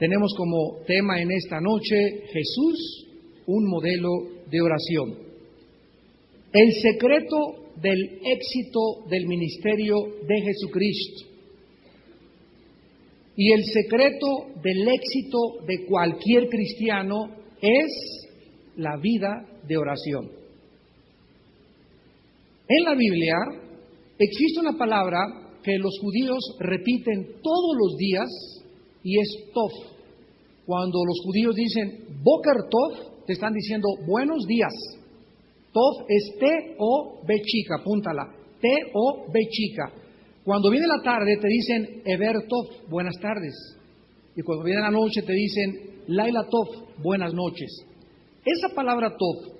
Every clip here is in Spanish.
Tenemos como tema en esta noche Jesús, un modelo de oración. El secreto del éxito del ministerio de Jesucristo y el secreto del éxito de cualquier cristiano es la vida de oración. En la Biblia existe una palabra que los judíos repiten todos los días y es Tov. Cuando los judíos dicen Boker Tov, te están diciendo buenos días. Tov es T-O-B chica, apúntala, T-O-B chica. Cuando viene la tarde te dicen Eber Tov, buenas tardes. Y cuando viene la noche te dicen Laila Tov, buenas noches. Esa palabra Tov,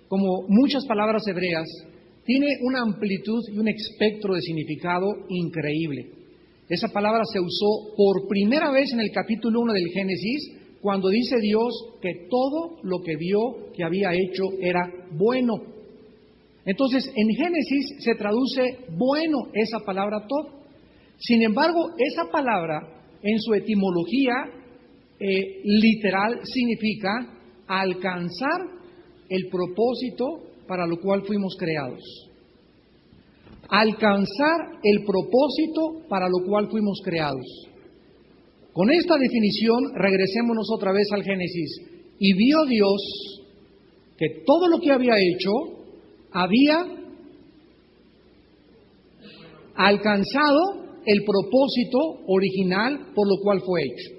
como muchas palabras hebreas, tiene una amplitud y un espectro de significado increíble. Esa palabra se usó por primera vez en el capítulo 1 del Génesis, cuando dice Dios que todo lo que vio que había hecho era bueno. Entonces, en Génesis se traduce bueno esa palabra Tov. Sin embargo, esa palabra en su etimología literal significa alcanzar el propósito para lo cual fuimos creados. Alcanzar el propósito para lo cual fuimos creados. Con esta definición, regresémonos otra vez al Génesis. Y vio Dios que todo lo que había hecho había alcanzado el propósito original por lo cual fue hecho.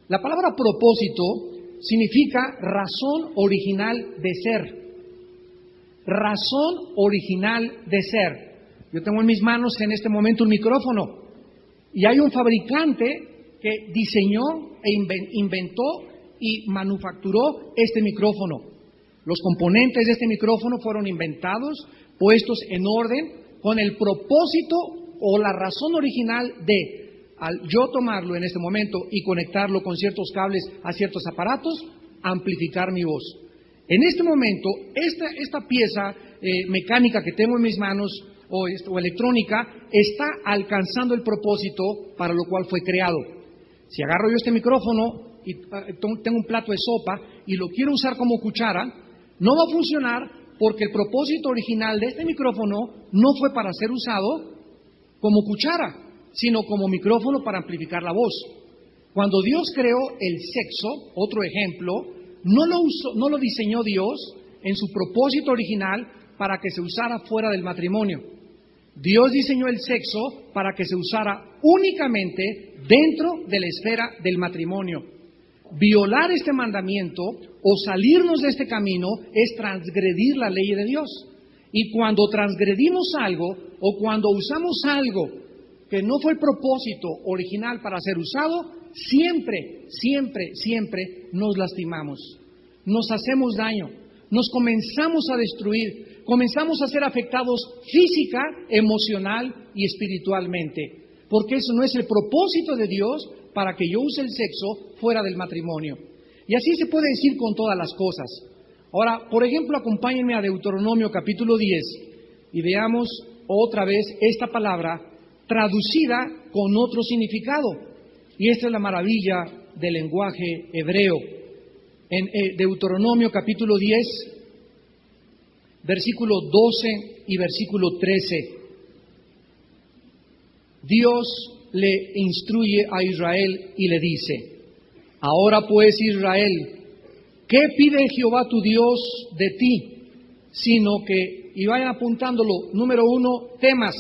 La palabra propósito significa razón original de ser. Razón original de ser. Yo tengo en mis manos en este momento un micrófono y hay un fabricante que diseñó e inventó y manufacturó este micrófono. Los componentes de este micrófono fueron inventados, puestos en orden, con el propósito o la razón original de, al yo tomarlo en este momento y conectarlo con ciertos cables a ciertos aparatos, amplificar mi voz. En este momento, esta pieza mecánica que tengo en mis manos o electrónica está alcanzando el propósito para lo cual fue creado. Si agarro yo este micrófono y tengo un plato de sopa y lo quiero usar como cuchara, no va a funcionar porque el propósito original de este micrófono no fue para ser usado como cuchara, sino como micrófono para amplificar la voz. Cuando Dios creó el sexo, otro ejemplo, no lo diseñó Dios en su propósito original para que se usara fuera del matrimonio. Dios diseñó el sexo para que se usara únicamente dentro de la esfera del matrimonio. Violar este mandamiento o salirnos de este camino es transgredir la ley de Dios. Y cuando transgredimos algo o cuando usamos algo que no fue el propósito original para ser usado, siempre nos lastimamos, nos hacemos daño, nos comenzamos a destruir, comenzamos a ser afectados física, emocional y espiritualmente, porque eso no es el propósito de Dios para que yo use el sexo fuera del matrimonio. Y así se puede decir con todas las cosas. Ahora, por ejemplo, acompáñenme a Deuteronomio capítulo 10 y veamos otra vez esta palabra traducida con otro significado. Y esta es la maravilla del lenguaje hebreo. En Deuteronomio capítulo 10, versículo 12 y versículo 13, Dios le instruye a Israel y le dice: ahora pues, Israel, ¿qué pide Jehová tu Dios de ti? Sino que, y vayan apuntándolo, número 1, temas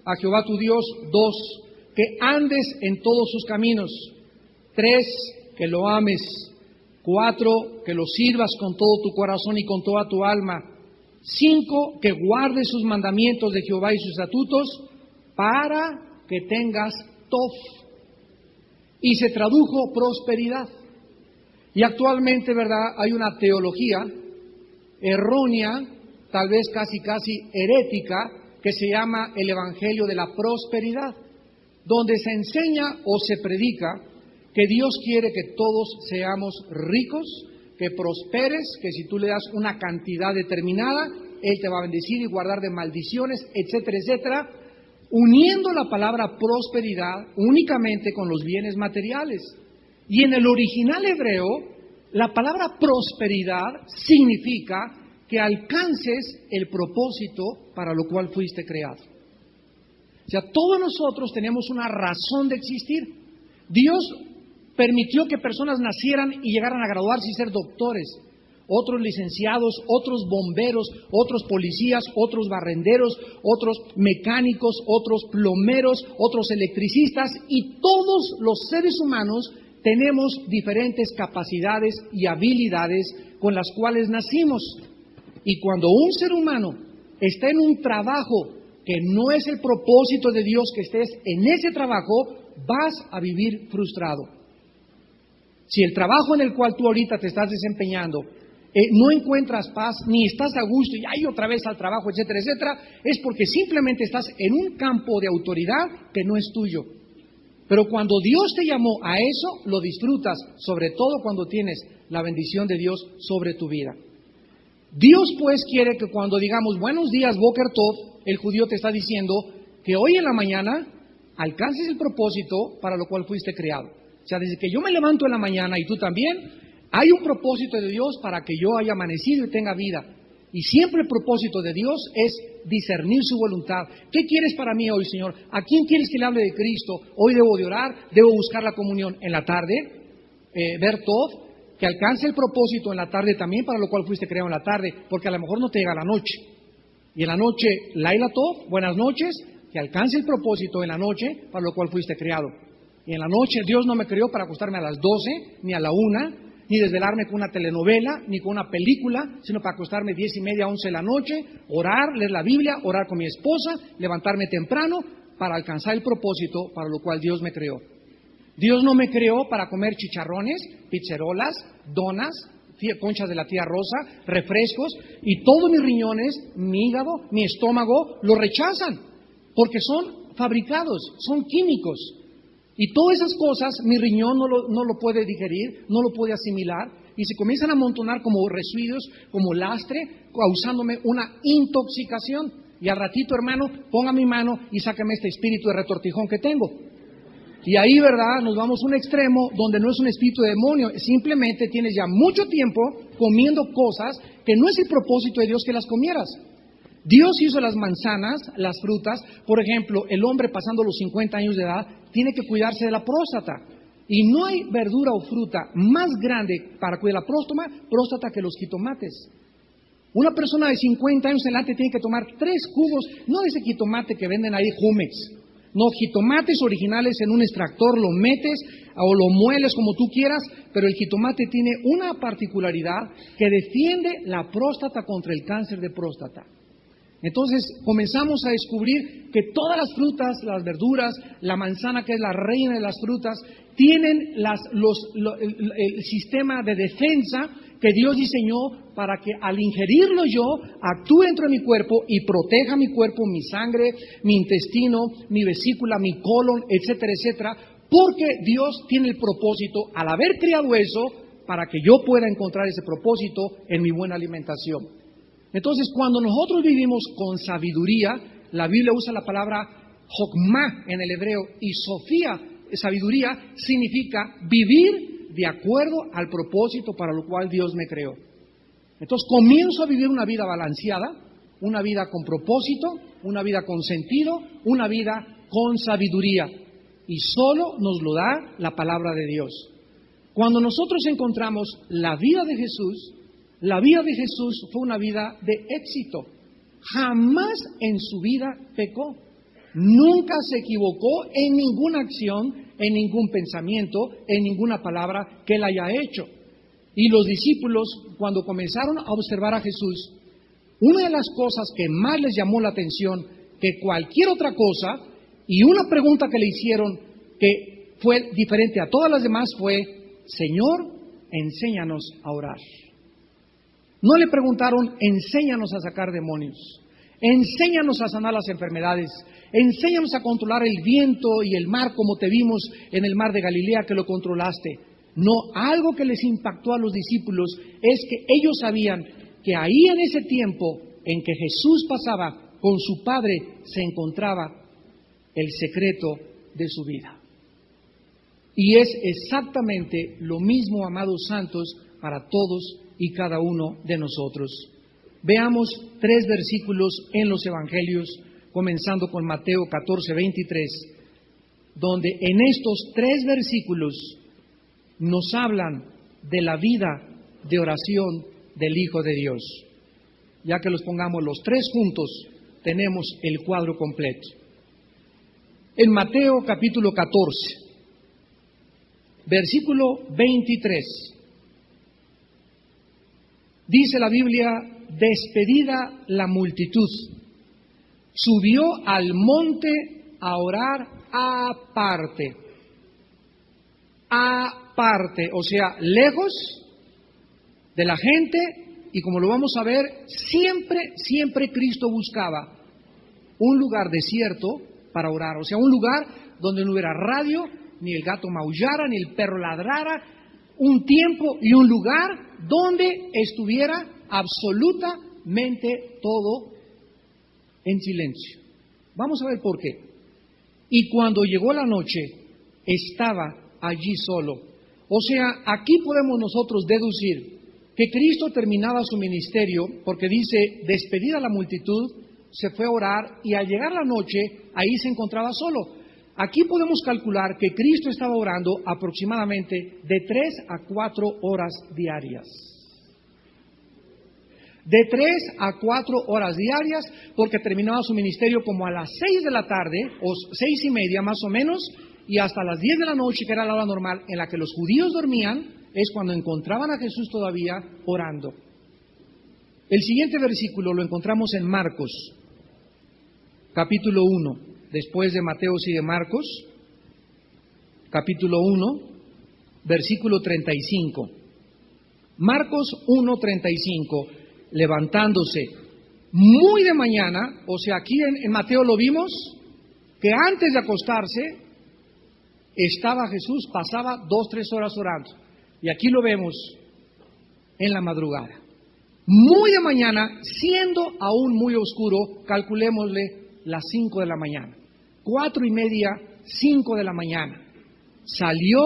a Jehová tu Dios. 2, que andes en todos sus caminos. 3, que lo ames. 4, que lo sirvas con todo tu corazón y con toda tu alma. 5, que guardes sus mandamientos de Jehová y sus estatutos para que tengas Tov. Y se tradujo prosperidad. Y actualmente, ¿verdad?, hay una teología errónea, tal vez casi herética, que se llama el Evangelio de la Prosperidad, donde se enseña o se predica que Dios quiere que todos seamos ricos, que prosperes, que si tú le das una cantidad determinada, Él te va a bendecir y guardar de maldiciones, etcétera, etcétera, uniendo la palabra prosperidad únicamente con los bienes materiales. Y en el original hebreo, la palabra prosperidad significa que alcances el propósito para lo cual fuiste creado. O sea, todos nosotros tenemos una razón de existir. Dios permitió que personas nacieran y llegaran a graduarse y ser doctores, otros licenciados, otros bomberos, otros policías, otros barrenderos, otros mecánicos, otros plomeros, otros electricistas, y todos los seres humanos tenemos diferentes capacidades y habilidades con las cuales nacimos. Y cuando un ser humano está en un trabajo que no es el propósito de Dios que estés en ese trabajo, vas a vivir frustrado. Si el trabajo en el cual tú ahorita te estás desempeñando no encuentras paz, ni estás a gusto, y ahí otra vez al trabajo, etcétera, etcétera, es porque simplemente estás en un campo de autoridad que no es tuyo. Pero cuando Dios te llamó a eso, lo disfrutas, sobre todo cuando tienes la bendición de Dios sobre tu vida. Dios pues quiere que cuando digamos buenos días, Boker Tov, el judío te está diciendo que hoy en la mañana alcances el propósito para lo cual fuiste creado. O sea, desde que yo me levanto en la mañana y tú también, hay un propósito de Dios para que yo haya amanecido y tenga vida. Y siempre el propósito de Dios es discernir su voluntad. ¿Qué quieres para mí hoy, Señor? ¿A quién quieres que le hable de Cristo? Hoy debo de orar, debo buscar la comunión en la tarde, ver Tov, que alcance el propósito en la tarde también para lo cual fuiste creado en la tarde, porque a lo mejor no te llega la noche. Y en la noche, Laila Tov, buenas noches, que alcance el propósito en la noche para lo cual fuiste creado. Y en la noche Dios no me creó para acostarme a las 12, ni a la 1, ni desvelarme con una telenovela, ni con una película, sino para acostarme 10:30, 11 de la noche, orar, leer la Biblia, orar con mi esposa, levantarme temprano para alcanzar el propósito para lo cual Dios me creó. Dios no me creó para comer chicharrones, pizzerolas, donas, conchas de la tía Rosa, refrescos, y todos mis riñones, mi hígado, mi estómago, lo rechazan, porque son fabricados, son químicos. Y todas esas cosas, mi riñón no lo puede digerir, no lo puede asimilar, y se comienzan a amontonar como residuos, como lastre, causándome una intoxicación. Y al ratito, hermano, ponga mi mano y sácame este espíritu de retortijón que tengo. Y ahí, ¿verdad?, nos vamos a un extremo donde no es un espíritu de demonio, simplemente tienes ya mucho tiempo comiendo cosas que no es el propósito de Dios que las comieras. Dios hizo las manzanas, las frutas. Por ejemplo, el hombre pasando los 50 años de edad tiene que cuidarse de la próstata. Y no hay verdura o fruta más grande para cuidar la próstata que los jitomates. Una persona de 50 años en adelante tiene que tomar 3 cubos, no de ese jitomate que venden ahí, Jumex. No, jitomates originales en un extractor, lo metes o lo mueles como tú quieras, pero el jitomate tiene una particularidad que defiende la próstata contra el cáncer de próstata. Entonces comenzamos a descubrir que todas las frutas, las verduras, la manzana que es la reina de las frutas, tienen el sistema de defensa que Dios diseñó para que al ingerirlo yo actúe dentro de mi cuerpo y proteja mi cuerpo, mi sangre, mi intestino, mi vesícula, mi colon, etcétera, etcétera, porque Dios tiene el propósito, al haber creado eso, para que yo pueda encontrar ese propósito en mi buena alimentación. Entonces, cuando nosotros vivimos con sabiduría, la Biblia usa la palabra jokmah en el hebreo, y Sofía, sabiduría, significa vivir de acuerdo al propósito para lo cual Dios me creó. Entonces, comienzo a vivir una vida balanceada, una vida con propósito, una vida con sentido, una vida con sabiduría. Y solo nos lo da la palabra de Dios. Cuando nosotros encontramos la vida de Jesús fue una vida de éxito. Jamás en su vida pecó. Nunca se equivocó en ninguna acción, en ningún pensamiento, en ninguna palabra que él haya hecho. Y los discípulos, cuando comenzaron a observar a Jesús, una de las cosas que más les llamó la atención que cualquier otra cosa, y una pregunta que le hicieron que fue diferente a todas las demás fue: Señor, enséñanos a orar. No le preguntaron, enséñanos a sacar demonios, enséñanos a sanar las enfermedades, enséñanos a controlar el viento y el mar como te vimos en el mar de Galilea que lo controlaste. No, algo que les impactó a los discípulos es que ellos sabían que ahí en ese tiempo en que Jesús pasaba con su Padre se encontraba el secreto de su vida. Y es exactamente lo mismo, amados santos, para todos y cada uno de nosotros. Veamos 3 versículos en los Evangelios, comenzando con Mateo 14:23, donde en estos 3 versículos nos hablan de la vida de oración del Hijo de Dios. Ya que los pongamos los 3 juntos, tenemos el cuadro completo. En Mateo capítulo 14, versículo 23, dice la Biblia: despedida la multitud, subió al monte a orar aparte, o sea, lejos de la gente, y como lo vamos a ver, siempre Cristo buscaba un lugar desierto para orar, o sea, un lugar donde no hubiera radio, ni el gato maullara, ni el perro ladrara, un tiempo y un lugar donde estuviera absolutamente todo en silencio. Vamos a ver por qué. Y cuando llegó la noche, estaba allí solo. O sea, aquí podemos nosotros deducir que Cristo terminaba su ministerio, porque dice, despedida la multitud, se fue a orar, y al llegar la noche, ahí se encontraba solo. Aquí podemos calcular que Cristo estaba orando aproximadamente de 3 a 4 horas diarias. De 3 a 4 horas diarias, porque terminaba su ministerio como a las 6 de la tarde, o 6:30 más o menos, y hasta las 10 de la noche, que era la hora normal en la que los judíos dormían, es cuando encontraban a Jesús todavía orando. El siguiente versículo lo encontramos en Marcos, capítulo 1, después de Mateo y de Marcos, capítulo 1, versículo 35. Marcos 1:35, levantándose muy de mañana, o sea, aquí en Mateo lo vimos, que antes de acostarse estaba Jesús, pasaba 2-3 horas orando, y aquí lo vemos en la madrugada. Muy de mañana, siendo aún muy oscuro, calculémosle las 5 de la mañana, 4:30, 5 de la mañana, salió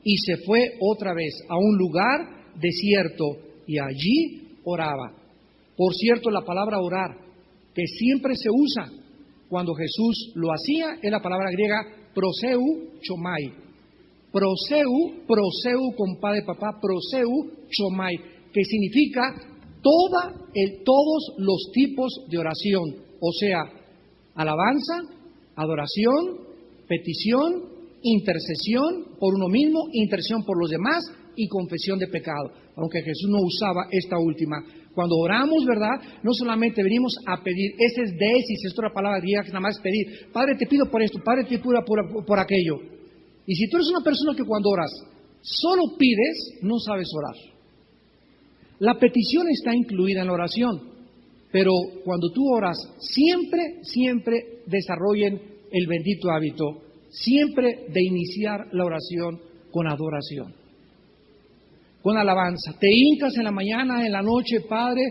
y se fue otra vez a un lugar desierto y allí oraba. Por cierto, la palabra orar, que siempre se usa cuando Jesús lo hacía, es la palabra griega proseu chomai. Proseu con pa de papá, proseu chomai, que significa todos los tipos de oración, o sea, alabanza, adoración, petición, intercesión por uno mismo, intercesión por los demás y confesión de pecado, aunque Jesús no usaba esta última. Cuando oramos, ¿verdad? No solamente venimos a pedir, ese es deesis, es otra palabra griega que nada más es pedir. Padre, te pido por esto, Padre, te pido por aquello. Y si tú eres una persona que cuando oras solo pides, no sabes orar. La petición está incluida en la oración, pero cuando tú oras, siempre desarrollen el bendito hábito, siempre de iniciar la oración con adoración, con alabanza. Te hincas en la mañana, en la noche, Padre,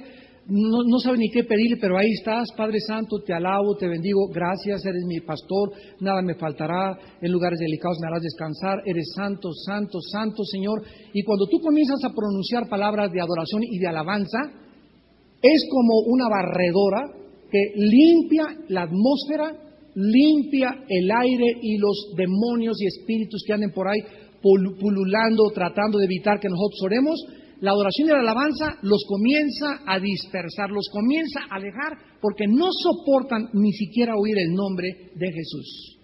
no sabes ni qué pedirle, pero ahí estás, Padre Santo, te alabo, te bendigo, gracias, eres mi pastor, nada me faltará, en lugares delicados me harás descansar, eres santo, santo, santo, Señor. Y cuando tú comienzas a pronunciar palabras de adoración y de alabanza, es como una barredora que limpia la atmósfera, limpia el aire y los demonios y espíritus que anden por ahí pululando, tratando de evitar que nosotros oremos. La adoración y la alabanza los comienza a dispersar, los comienza a alejar, porque no soportan ni siquiera oír el nombre de Jesús.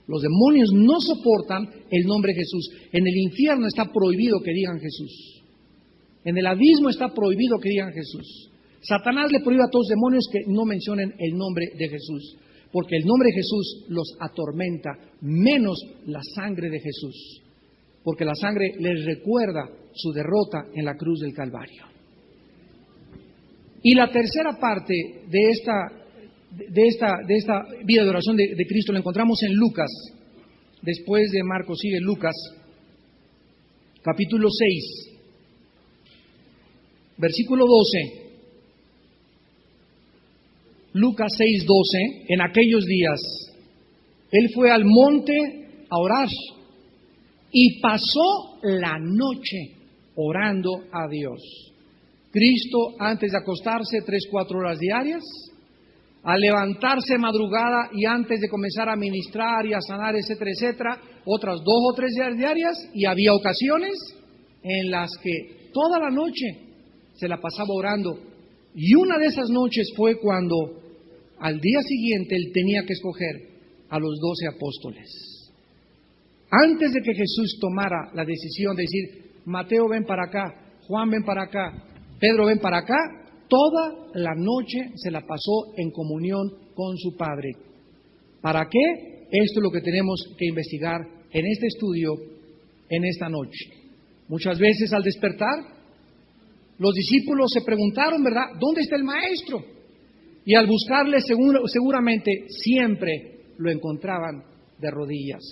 Los demonios no soportan el nombre de Jesús. En el infierno está prohibido que digan Jesús. En el abismo está prohibido que digan Jesús. Satanás le prohíbe a todos los demonios que no mencionen el nombre de Jesús, porque el nombre de Jesús los atormenta, menos la sangre de Jesús, porque la sangre les recuerda su derrota en la cruz del Calvario. Y la tercera parte de esta vida de oración de Cristo la encontramos en Lucas. Después de Marcos sigue Lucas, capítulo 6, versículo 12. Lucas 6:12, en aquellos días, Él fue al monte a orar, y pasó la noche orando a Dios. Cristo, antes de acostarse, 3-4 horas diarias. Al levantarse madrugada y antes de comenzar a ministrar y a sanar, etcétera, etcétera, otras 2 o 3 horas diarias. Y había ocasiones en las que toda la noche se la pasaba orando. Y una de esas noches fue cuando al día siguiente él tenía que escoger a los 12 apóstoles. Antes de que Jesús tomara la decisión de decir, Mateo, ven para acá, Juan, ven para acá, Pedro, ven para acá, toda la noche se la pasó en comunión con su Padre. ¿Para qué? Esto es lo que tenemos que investigar en este estudio, en esta noche. Muchas veces al despertar, los discípulos se preguntaron, ¿verdad?, ¿dónde está el Maestro? Y al buscarle seguramente siempre lo encontraban de rodillas.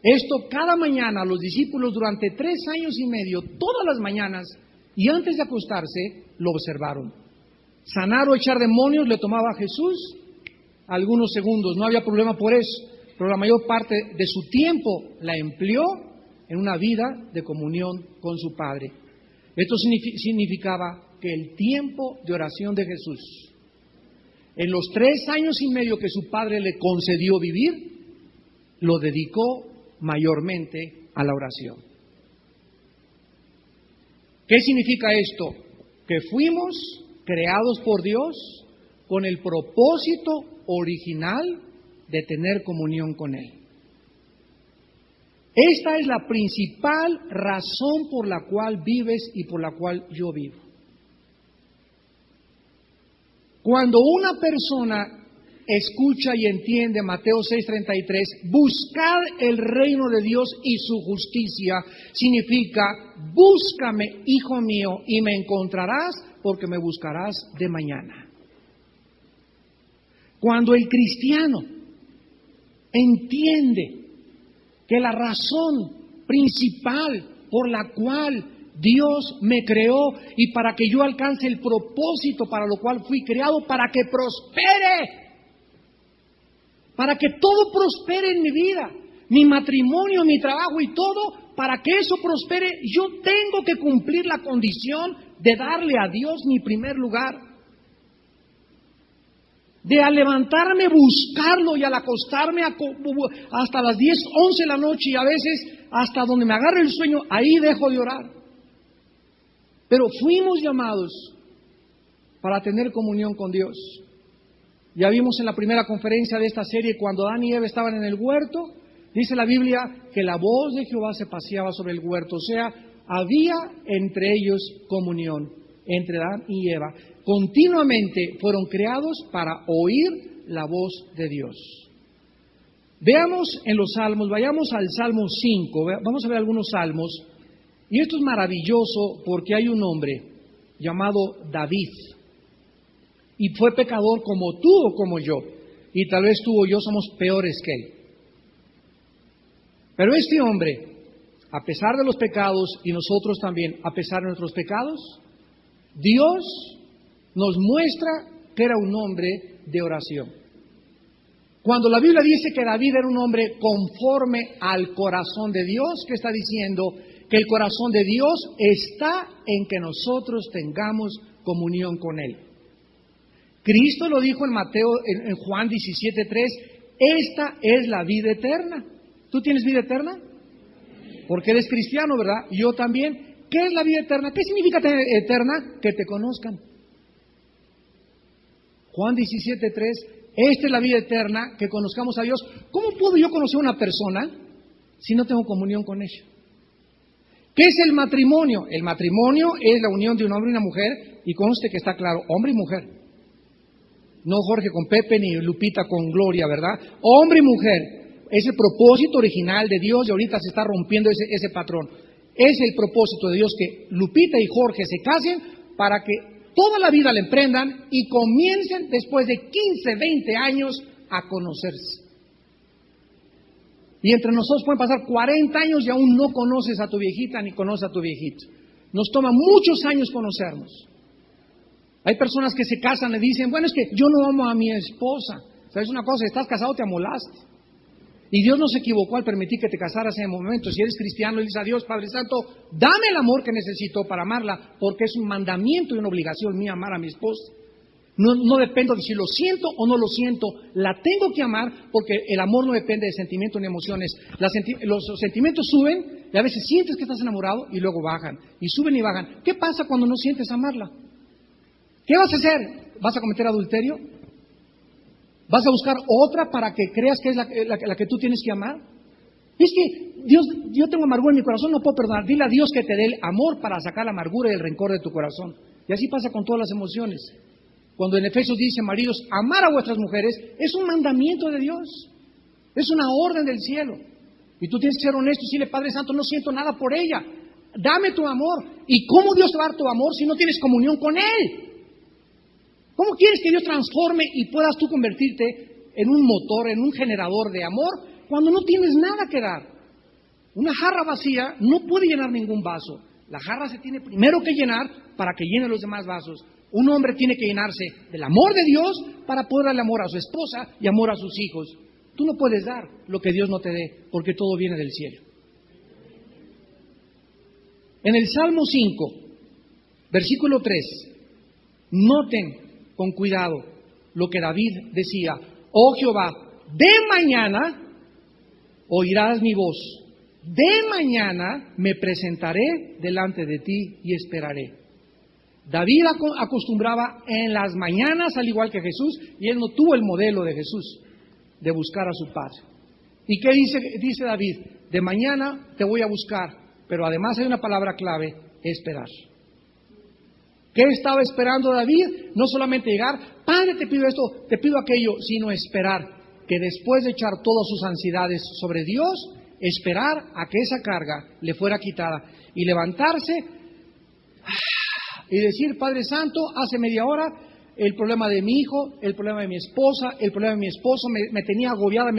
Esto cada mañana los discípulos durante 3 años y medio, todas las mañanas, y antes de acostarse, lo observaron. Sanar o echar demonios le tomaba a Jesús algunos segundos, no había problema por eso, pero la mayor parte de su tiempo la empleó en una vida de comunión con su Padre. Esto significaba que el tiempo de oración de Jesús, en los 3 años y medio que su Padre le concedió vivir, lo dedicó mayormente a la oración. ¿Qué significa esto? Que fuimos creados por Dios con el propósito original de tener comunión con Él. Esta es la principal razón por la cual vives y por la cual yo vivo. Cuando una persona escucha y entiende Mateo 6:33, buscad el reino de Dios y su justicia, significa, búscame, hijo mío, y me encontrarás, porque me buscarás de mañana. Cuando el cristiano entiende que la razón principal por la cual Dios me creó y para que yo alcance el propósito para lo cual fui creado, para que prospere, para que todo prospere en mi vida, mi matrimonio, mi trabajo y todo, para que eso prospere, yo tengo que cumplir la condición de darle a Dios mi primer lugar. De al levantarme buscarlo y al acostarme hasta las 10, 11 de la noche y a veces hasta donde me agarre el sueño, ahí dejo de orar. Pero fuimos llamados para tener comunión con Dios. Ya vimos en la primera conferencia de esta serie, cuando Adán y Eva estaban en el huerto, dice la Biblia que la voz de Jehová se paseaba sobre el huerto, o sea, había entre ellos comunión, entre Adán y Eva. Continuamente fueron creados para oír la voz de Dios. Veamos en los salmos, vayamos al Salmo 5, vamos a ver algunos salmos, y esto es maravilloso porque hay un hombre llamado David, y fue pecador como tú o como yo, y tal vez tú o yo somos peores que él. Pero este hombre, a pesar de los pecados, y nosotros también, a pesar de nuestros pecados, Dios nos muestra que era un hombre de oración. Cuando la Biblia dice que David era un hombre conforme al corazón de Dios, ¿qué está diciendo? Que el corazón de Dios está en que nosotros tengamos comunión con Él. Cristo lo dijo en en Juan 17:3, esta es la vida eterna. ¿Tú tienes vida eterna? Porque eres cristiano, ¿verdad? Yo también. ¿Qué es la vida eterna? ¿Qué significa tener eterna? Que te conozcan. Juan 17:3, esta es la vida eterna, que conozcamos a Dios. ¿Cómo puedo yo conocer a una persona si no tengo comunión con ella? ¿Qué es el matrimonio? El matrimonio es la unión de un hombre y una mujer, y conste que está claro, hombre y mujer. No Jorge con Pepe ni Lupita con Gloria, ¿verdad? Hombre y mujer. Es el propósito original de Dios y ahorita se está rompiendo ese patrón. Es el propósito de Dios que Lupita y Jorge se casen para que toda la vida le emprendan y comiencen después de 15, 20 años a conocerse. Y entre nosotros pueden pasar 40 años y aún no conoces a tu viejita ni conoces a tu viejito. Nos toma muchos años conocernos. Hay personas que se casan y dicen, bueno, es que yo no amo a mi esposa. ¿Sabes una cosa? Estás casado, te amolaste. Y Dios no se equivocó al permitir que te casaras en el momento. Si eres cristiano, le dices a Dios, Padre Santo, dame el amor que necesito para amarla, porque es un mandamiento y una obligación mía amar a mi esposa. No dependo de si lo siento o no lo siento, la tengo que amar, porque el amor no depende de sentimientos ni emociones. Los sentimientos suben y a veces sientes que estás enamorado y luego bajan, y suben y bajan. ¿Qué pasa cuando no sientes amarla? ¿Qué vas a hacer? ¿Vas a cometer adulterio? ¿Vas a buscar otra para que creas que es la que tú tienes que amar? Es que Dios, yo tengo amargura en mi corazón, no puedo perdonar. Dile a Dios que te dé el amor para sacar la amargura y el rencor de tu corazón. Y así pasa con todas las emociones. Cuando en Efesios dice, maridos, amar a vuestras mujeres, es un mandamiento de Dios. Es una orden del cielo. Y tú tienes que ser honesto y decirle, Padre Santo, no siento nada por ella. Dame tu amor. ¿Y cómo Dios te va a dar tu amor si no tienes comunión con Él? ¿Cómo quieres que Dios transforme y puedas tú convertirte en un motor, en un generador de amor, cuando no tienes nada que dar? Una jarra vacía no puede llenar ningún vaso. La jarra se tiene primero que llenar para que llene los demás vasos. Un hombre tiene que llenarse del amor de Dios para poder darle amor a su esposa y amor a sus hijos. Tú no puedes dar lo que Dios no te dé, porque todo viene del cielo. En el Salmo 5, versículo 3, noten con cuidado lo que David decía: oh Jehová, de mañana oirás mi voz, de mañana me presentaré delante de ti y esperaré. David acostumbraba en las mañanas, al igual que Jesús, y él no tuvo el modelo de Jesús de buscar a su Padre. ¿Y qué dice David? De mañana te voy a buscar, pero además hay una palabra clave: esperar. ¿Qué estaba esperando David? No solamente llegar, Padre, te pido esto, te pido aquello, sino esperar, que después de echar todas sus ansiedades sobre Dios, esperar a que esa carga le fuera quitada y levantarse y decir, Padre Santo, hace media hora el problema de mi hijo, el problema de mi esposa, el problema de mi esposo me tenía agobiada,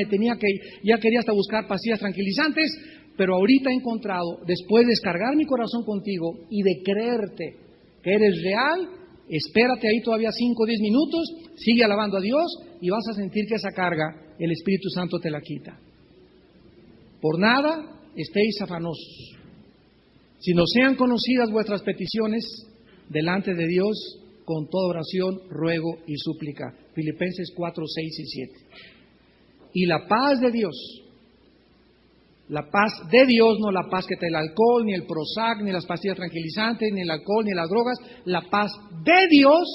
ya quería hasta buscar pastillas tranquilizantes, pero ahorita he encontrado, después de descargar mi corazón contigo y de creerte que eres real, espérate ahí todavía 5 o 10 minutos, sigue alabando a Dios y vas a sentir que esa carga el Espíritu Santo te la quita. Por nada estéis afanosos, sino sean conocidas vuestras peticiones delante de Dios con toda oración, ruego y súplica. Filipenses 4, 6 y 7. Y la paz de Dios, no la paz que te da el alcohol, ni el Prozac, ni las pastillas tranquilizantes, ni el alcohol, ni las drogas, la paz de Dios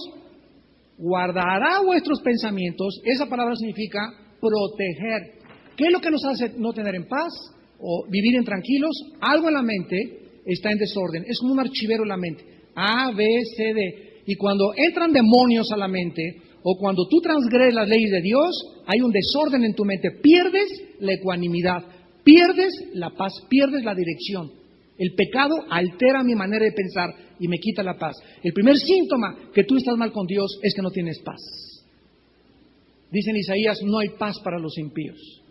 guardará vuestros pensamientos. Esa palabra significa proteger. ¿Qué es lo que nos hace no tener en paz o vivir intranquilos? Algo en la mente está en desorden, es como un archivero en la mente, A, B, C, D. Y cuando entran demonios a la mente, o cuando tú transgredes las leyes de Dios, hay un desorden en tu mente, pierdes la ecuanimidad, pierdes la paz, pierdes la dirección. El pecado altera mi manera de pensar y me quita la paz. El primer síntoma que tú estás mal con Dios es que no tienes paz. Dice en Isaías, no hay paz para los impíos.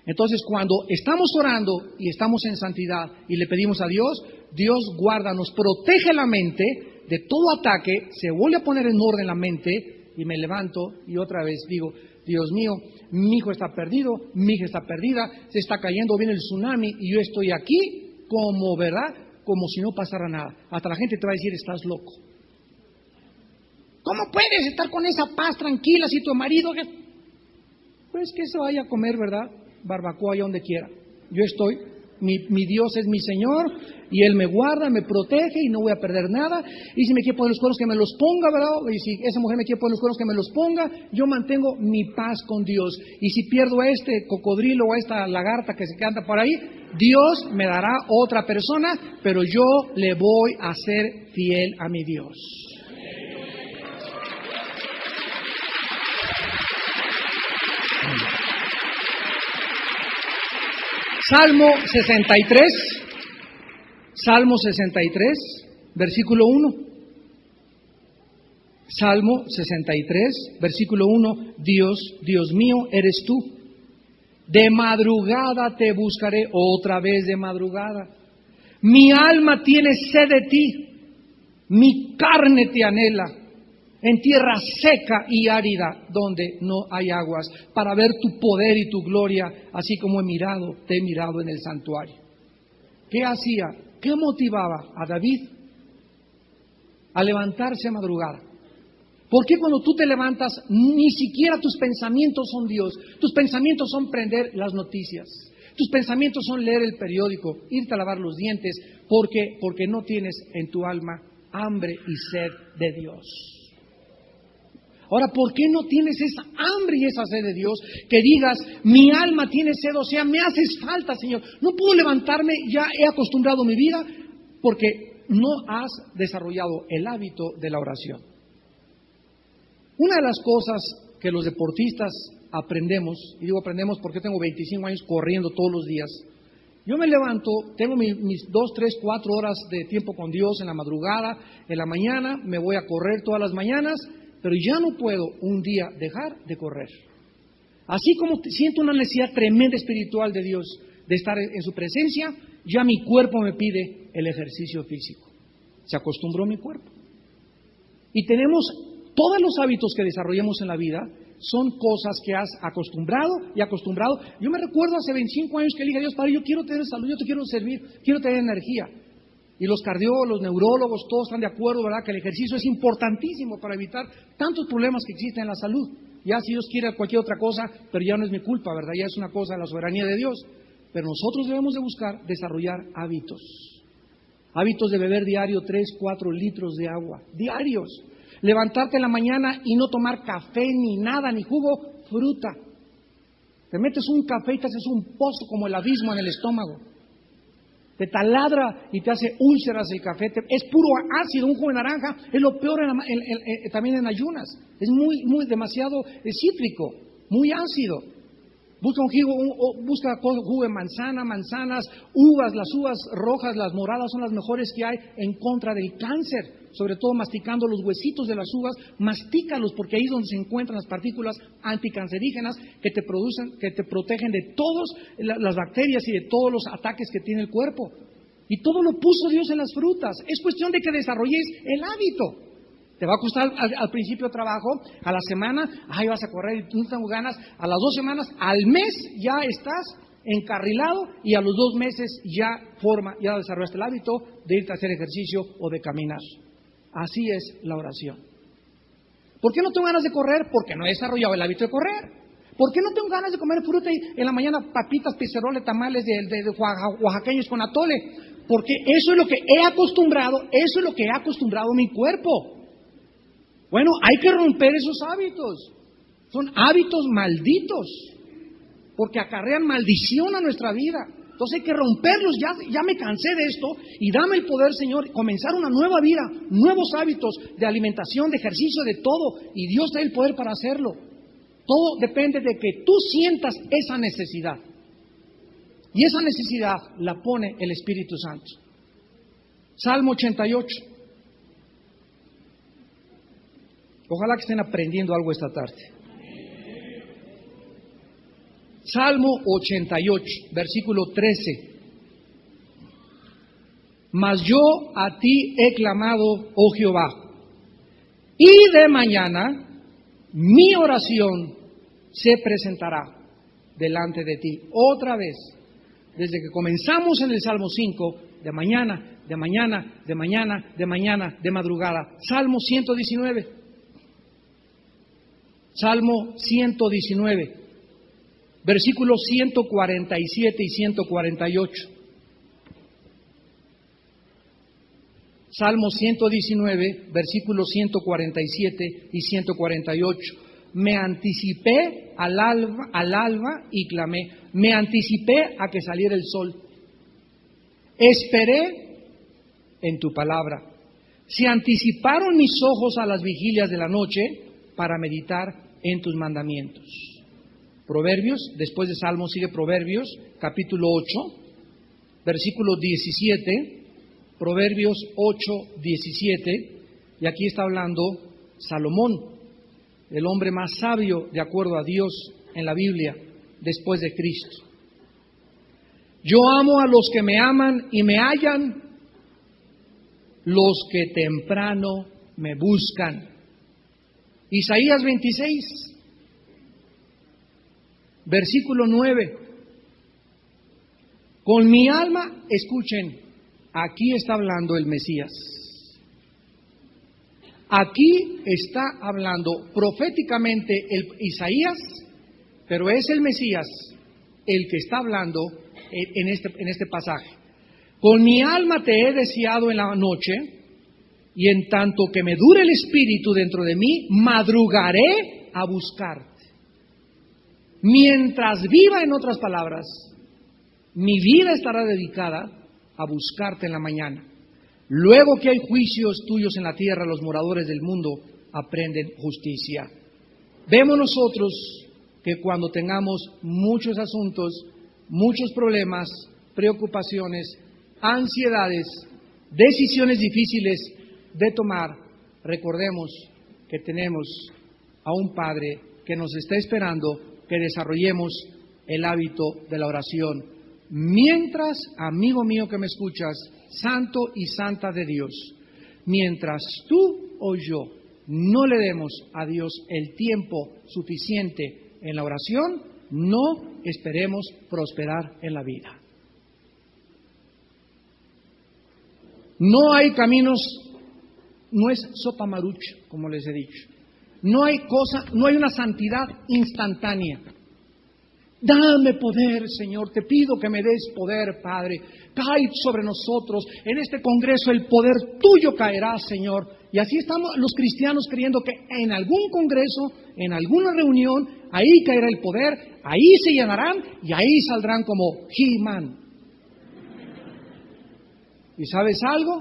Entonces, cuando estamos orando y estamos en santidad y le pedimos a Dios, Dios guarda, nos protege la mente de todo ataque, se vuelve a poner en orden la mente y me levanto y otra vez digo, Dios mío, mi hijo está perdido, mi hija está perdida, se está cayendo, viene el tsunami y yo estoy aquí como, ¿verdad? Como si no pasara nada. Hasta la gente te va a decir, estás loco. ¿Cómo puedes estar con esa paz tranquila si tu marido... Pues que se vaya a comer, ¿verdad? Barbacoa allá donde quiera. Yo estoy, mi Dios es mi Señor y Él me guarda, me protege y no voy a perder nada. Y si me quiere poner los cuernos, que me los ponga, ¿verdad? Y si esa mujer me quiere poner los cuernos, que me los ponga. Yo mantengo mi paz con Dios. Y si pierdo a este cocodrilo o a esta lagarta que se canta por ahí, Dios me dará otra persona, pero yo le voy a ser fiel a mi Dios. Salmo 63, versículo 1. Salmo 63, versículo 1. Dios mío, eres tú. De madrugada te buscaré, otra vez de madrugada. Mi alma tiene sed de ti, mi carne te anhela. en tierra seca y árida donde no hay aguas, para ver tu poder y tu gloria, así como te he mirado en el santuario. ¿Qué hacía? ¿Qué motivaba a David a levantarse a madrugada? ¿Por qué cuando tú te levantas ni siquiera tus pensamientos son Dios? Tus pensamientos son prender las noticias. Tus pensamientos son leer el periódico, irte a lavar los dientes, porque no tienes en tu alma hambre y sed de Dios. Ahora, ¿por qué no tienes esa hambre y esa sed de Dios? Que digas, mi alma tiene sed, o sea, me haces falta, Señor. No puedo levantarme, ya he acostumbrado mi vida, porque no has desarrollado el hábito de la oración. Una de las cosas que los deportistas aprendemos, y digo aprendemos porque tengo 25 años corriendo todos los días. Yo me levanto, tengo mis 2, 3, 4 horas de tiempo con Dios en la madrugada, en la mañana, me voy a correr todas las mañanas, pero ya no puedo un día dejar de correr. Así como siento una necesidad tremenda espiritual de Dios, de estar en su presencia, ya mi cuerpo me pide el ejercicio físico. Se acostumbró mi cuerpo. Y tenemos todos los hábitos que desarrollamos en la vida, son cosas que has acostumbrado y acostumbrado. Yo me recuerdo hace 25 años que le dije a Dios, Padre, yo quiero tener salud, yo te quiero servir, quiero tener energía. Y los cardiólogos, los neurólogos, todos están de acuerdo, ¿verdad?, que el ejercicio es importantísimo para evitar tantos problemas que existen en la salud. Ya si Dios quiere cualquier otra cosa, pero ya no es mi culpa, ¿verdad? Ya es una cosa de la soberanía de Dios. Pero nosotros debemos de buscar desarrollar hábitos. Hábitos de beber diario 3, 4 litros de agua, diarios. Levantarte en la mañana y no tomar café, ni nada, ni jugo, fruta. Te metes un café y te haces un pozo como el abismo en el estómago. Te taladra y te hace úlceras el café. Es puro ácido, un jugo de naranja es lo peor también en ayunas. Es muy demasiado cítrico, muy ácido. Busca jugo de manzanas, uvas. Las uvas rojas, las moradas son las mejores que hay en contra del cáncer. Sobre todo masticando los huesitos de las uvas, mastícalos porque ahí es donde se encuentran las partículas anticancerígenas que te protegen de todas las bacterias y de todos los ataques que tiene el cuerpo. Y todo lo puso Dios en las frutas. Es cuestión de que desarrolléis el hábito. Te va a costar al principio trabajo, a la semana, vas a correr y no tengo ganas, a las 2 semanas, al mes ya estás encarrilado y a los 2 meses ya desarrollaste el hábito de irte a hacer ejercicio o de caminar. Así es la oración. ¿Por qué no tengo ganas de correr? Porque no he desarrollado el hábito de correr. ¿Por qué no tengo ganas de comer fruta y en la mañana papitas, pizzeroles, tamales de oaxaqueños con atole? Porque eso es lo que he acostumbrado mi cuerpo. Bueno, hay que romper esos hábitos. Son hábitos malditos, porque acarrean maldición a nuestra vida. Entonces hay que romperlos, ya me cansé de esto y dame el poder, Señor, comenzar una nueva vida, nuevos hábitos de alimentación, de ejercicio, de todo, y Dios da el poder para hacerlo. Todo depende de que tú sientas esa necesidad, y esa necesidad la pone el Espíritu Santo. Salmo 88. Ojalá que estén aprendiendo algo esta tarde. Salmo 88, versículo 13. Mas yo a ti he clamado, oh Jehová, y de mañana mi oración se presentará delante de ti. Otra vez, desde que comenzamos en el Salmo 5, de mañana, de madrugada. Salmo 119. Salmo 119. Versículos 147 y 148. Salmo 119, versículos 147 y 148. Me anticipé al alba y clamé. Me anticipé a que saliera el sol. Esperé en tu palabra. Se anticiparon mis ojos a las vigilias de la noche para meditar en tus mandamientos. Proverbios, después de Salmos sigue Proverbios, capítulo 8, versículo 17, Proverbios 8, 17, y aquí está hablando Salomón, el hombre más sabio de acuerdo a Dios en la Biblia, después de Cristo. Yo amo a los que me aman y me hallan, los que temprano me buscan. Isaías 26, versículo 9. Con mi alma, escuchen, aquí está hablando el Mesías. Aquí está hablando proféticamente el Isaías, pero es el Mesías el que está hablando en este pasaje. Con mi alma te he deseado en la noche, y en tanto que me dure el espíritu dentro de mí, madrugaré a buscarte. Mientras viva, en otras palabras, mi vida estará dedicada a buscarte en la mañana. Luego que hay juicios tuyos en la tierra, los moradores del mundo aprenden justicia. Vemos nosotros que cuando tengamos muchos asuntos, muchos problemas, preocupaciones, ansiedades, decisiones difíciles de tomar, recordemos que tenemos a un Padre que nos está esperando que desarrollemos el hábito de la oración. Mientras, amigo mío que me escuchas, santo y santa de Dios, mientras tú o yo no le demos a Dios el tiempo suficiente en la oración, no esperemos prosperar en la vida. No hay caminos, no es sopa marucha, como les he dicho. No hay una santidad instantánea. Dame poder, Señor, te pido que me des poder, Padre. Cae sobre nosotros, en este congreso el poder tuyo caerá, Señor. Y así estamos los cristianos creyendo que en algún congreso, en alguna reunión, ahí caerá el poder, ahí se llenarán y ahí saldrán como He-Man. ¿Y sabes algo?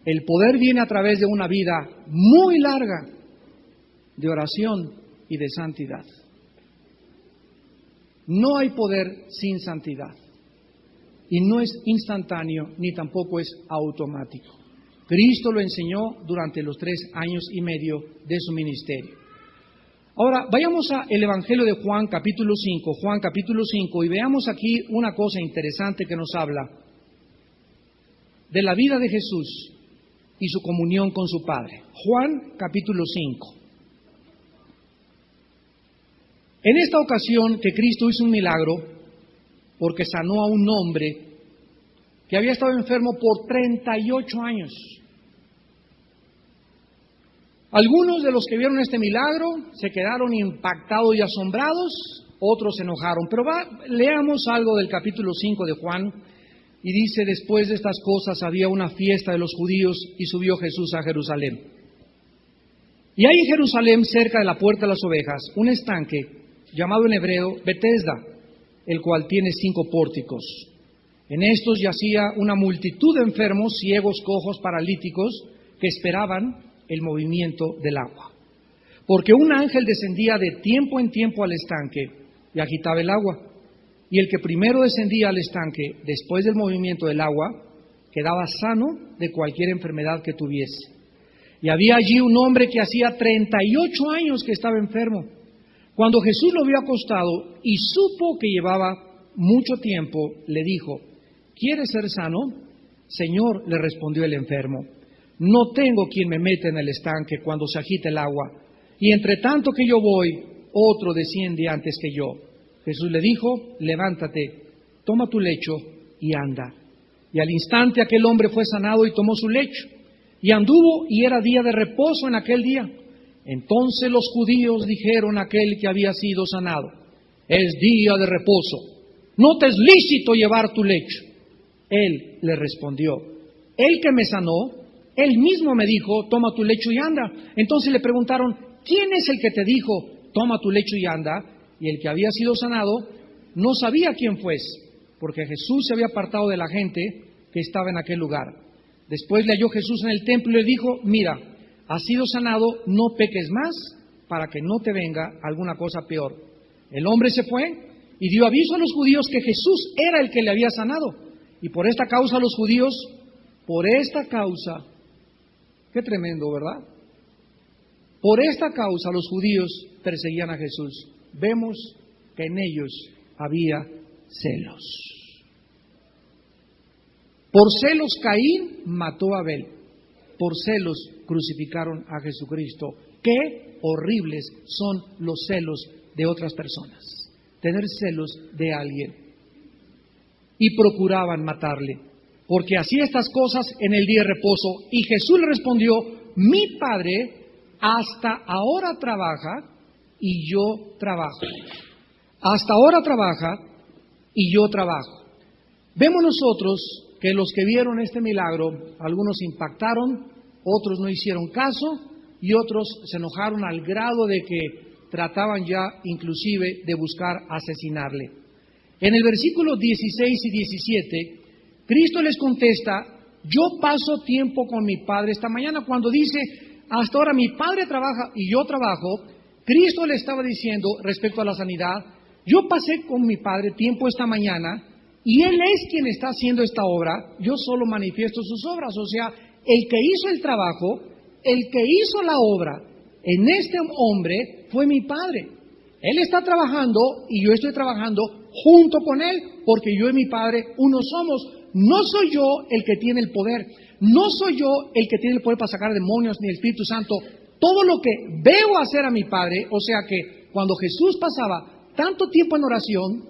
El poder viene a través de una vida muy larga de oración y de santidad. No hay poder sin santidad. Y no es instantáneo ni tampoco es automático. Cristo lo enseñó durante los 3 años y medio de su ministerio. Ahora, vayamos al Evangelio de Juan capítulo 5, Juan capítulo 5, y veamos aquí una cosa interesante que nos habla de la vida de Jesús y su comunión con su Padre. Juan capítulo 5. En esta ocasión que Cristo hizo un milagro, porque sanó a un hombre que había estado enfermo por 38 años. Algunos de los que vieron este milagro se quedaron impactados y asombrados, otros se enojaron. Pero leamos algo del capítulo 5 de Juan, y dice: después de estas cosas había una fiesta de los judíos y subió Jesús a Jerusalén. Y hay en Jerusalén, cerca de la puerta de las ovejas, un estanque llamado en hebreo Betesda, el cual tiene 5 pórticos. En estos yacía una multitud de enfermos, ciegos, cojos, paralíticos, que esperaban el movimiento del agua. Porque un ángel descendía de tiempo en tiempo al estanque y agitaba el agua. Y el que primero descendía al estanque, después del movimiento del agua, quedaba sano de cualquier enfermedad que tuviese. Y había allí un hombre que hacía 38 años que estaba enfermo. Cuando Jesús lo vio acostado y supo que llevaba mucho tiempo, le dijo: ¿quieres ser sano? Señor, le respondió el enfermo, no tengo quien me meta en el estanque cuando se agita el agua, y entre tanto que yo voy, otro desciende antes que yo. Jesús le dijo: levántate, toma tu lecho y anda. Y al instante aquel hombre fue sanado y tomó su lecho, y anduvo, y era día de reposo en aquel día. Entonces los judíos dijeron a aquel que había sido sanado: es día de reposo, no te es lícito llevar tu lecho. Él le respondió: el que me sanó, él mismo me dijo: toma tu lecho y anda. Entonces le preguntaron: ¿quién es el que te dijo: toma tu lecho y anda? Y el que había sido sanado no sabía quién fuese, porque Jesús se había apartado de la gente que estaba en aquel lugar. Después le halló Jesús en el templo y le dijo: mira, has sido sanado, no peques más, para que no te venga alguna cosa peor. El hombre se fue y dio aviso a los judíos que Jesús era el que le había sanado. Y por esta causa los judíos, qué tremendo, ¿verdad? Por esta causa los judíos perseguían a Jesús. Vemos que en ellos había celos. Por celos Caín mató a Abel. Por celos crucificaron a Jesucristo Qué horribles son los celos de otras personas. Tener celos de alguien. Y procuraban matarle, porque hacía estas cosas en el día de reposo. Y Jesús le respondió: mi Padre hasta ahora trabaja y yo trabajo. Hasta ahora trabaja y yo trabajo. Vemos nosotros que los que vieron este milagro, algunos impactaron, otros no hicieron caso y otros se enojaron al grado de que trataban ya inclusive de buscar asesinarle. En el versículo 16 y 17, Cristo les contesta: yo paso tiempo con mi Padre. Esta mañana cuando dice, hasta ahora mi Padre trabaja y yo trabajo, Cristo le estaba diciendo respecto a la sanidad: yo pasé con mi Padre tiempo esta mañana y Él es quien está haciendo esta obra, yo solo manifiesto sus obras. O sea, el que hizo el trabajo, el que hizo la obra en este hombre fue mi Padre. Él está trabajando y yo estoy trabajando junto con Él, porque yo y mi Padre uno somos. No soy yo el que tiene el poder, no soy yo el que tiene el poder para sacar demonios ni el Espíritu Santo. Todo lo que veo hacer a mi Padre, o sea que cuando Jesús pasaba tanto tiempo en oración,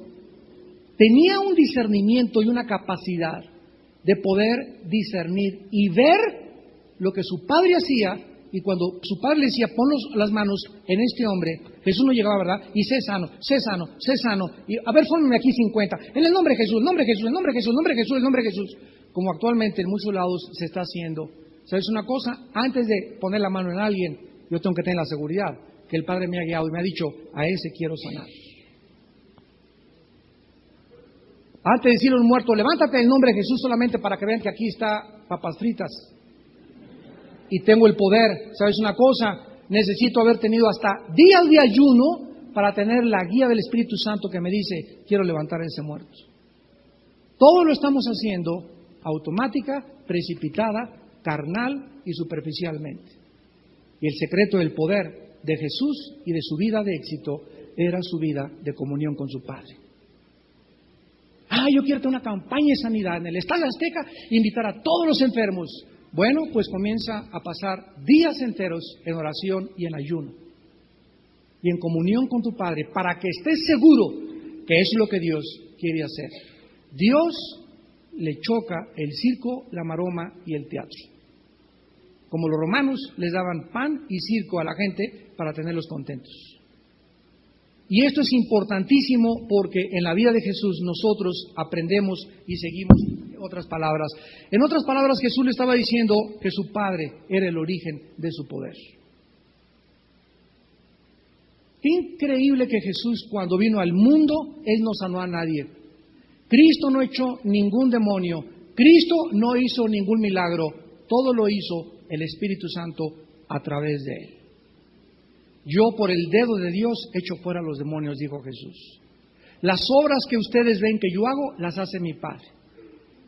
tenía un discernimiento y una capacidad de poder discernir y ver lo que su Padre hacía. Y cuando su Padre le decía: pon las manos en este hombre, Jesús no llegaba, ¿verdad? Y sé sano, sé sano, sé sano. Y a ver, fórmenme aquí 50. En el nombre de Jesús, el nombre de Jesús, el nombre de Jesús, el nombre de Jesús, el nombre de Jesús. Como actualmente en muchos lados se está haciendo. ¿Sabes una cosa? Antes de poner la mano en alguien, yo tengo que tener la seguridad que el Padre me ha guiado y me ha dicho: a ese quiero sanar. Antes de decirle a un muerto: levántate en el nombre de Jesús, solamente para que vean que aquí está papas fritas y tengo el poder. ¿Sabes una cosa? Necesito haber tenido hasta días de ayuno para tener la guía del Espíritu Santo que me dice: quiero levantar a ese muerto. Todo lo estamos haciendo automática, precipitada, carnal y superficialmente. Y el secreto del poder de Jesús y de su vida de éxito era su vida de comunión con su Padre. Yo quiero tener una campaña de sanidad en el Estadio Azteca e invitar a todos los enfermos. Bueno, pues comienza a pasar días enteros en oración y en ayuno y en comunión con tu Padre, para que estés seguro que es lo que Dios quiere hacer. Dios le choca el circo, la maroma y el teatro. Como los romanos les daban pan y circo a la gente para tenerlos contentos. Y esto es importantísimo porque en la vida de Jesús nosotros aprendemos y seguimos otras palabras. En otras palabras, Jesús le estaba diciendo que su Padre era el origen de su poder. Qué increíble que Jesús, cuando vino al mundo, Él no sanó a nadie. Cristo no echó ningún demonio. Cristo no hizo ningún milagro. Todo lo hizo el Espíritu Santo a través de Él. Yo por el dedo de Dios echo fuera a los demonios, dijo Jesús. Las obras que ustedes ven que yo hago, las hace mi Padre.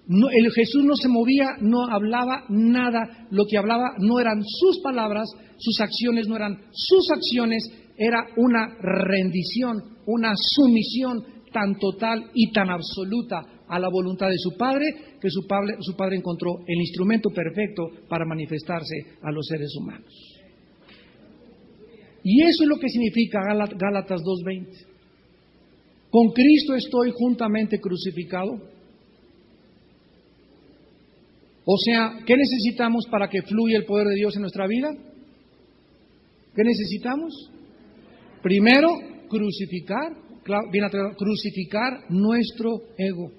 No, Jesús no se movía, no hablaba nada. Lo que hablaba no eran sus palabras, sus acciones no eran sus acciones. Era una rendición, una sumisión tan total y tan absoluta a la voluntad de su Padre, que su padre encontró el instrumento perfecto para manifestarse a los seres humanos. Y eso es lo que significa Gálatas 2:20. ¿Con Cristo estoy juntamente crucificado? O sea, ¿qué necesitamos para que fluya el poder de Dios en nuestra vida? ¿Qué necesitamos? Primero, crucificar nuestro ego.